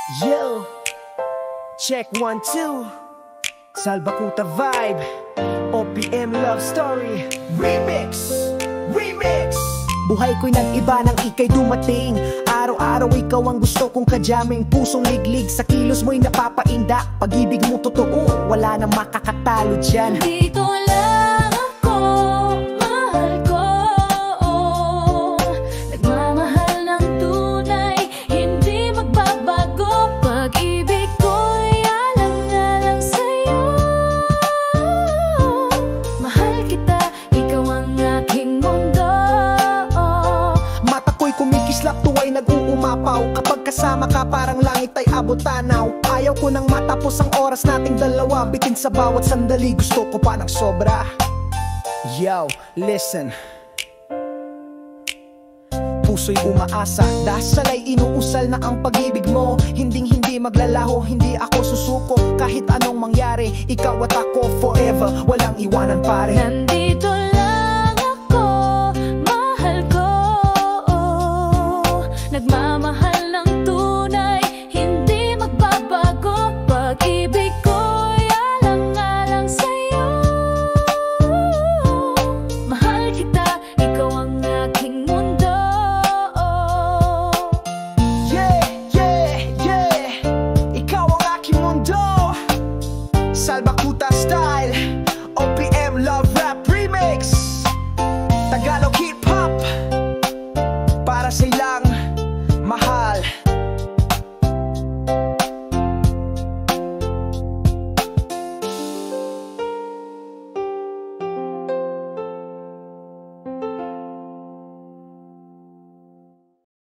Yo, check 1, 2. Salbakuta vibe, OPM love story. Remix, remix. Buhay ko'y nag-iba nang ika'y dumating. Araw-araw ikaw ang gusto kong kadyaming. Pusong liglig sa kilos mo'y napapainda. Pag-ibig mo totoo, wala nang makakatalo dyan. Dito lang ako, mahal ko. Nagmamahal ng tunay, hindi magbabago. Pag-ibig ko'y alang-alang sa'yo. Mahal kita, ikaw ang aking mundo. Mata ko'y kumikislap, tuwa'y nag-uumapaw. Kapag kasama ka parang langit ay abot tanaw. Ayaw ko nang matapos ang oras nating dalawa. Bitin sa bawat sandali, gusto ko pa ng sobra. Yo, listen. Puso'y umaasa, dasal ay inuusal na ang pag-ibig mo. Hinding-hindi maglalaho, hindi ako susuko. Kahit anong mangyari, ikaw at ako forever, walang iwanan pare. Nandito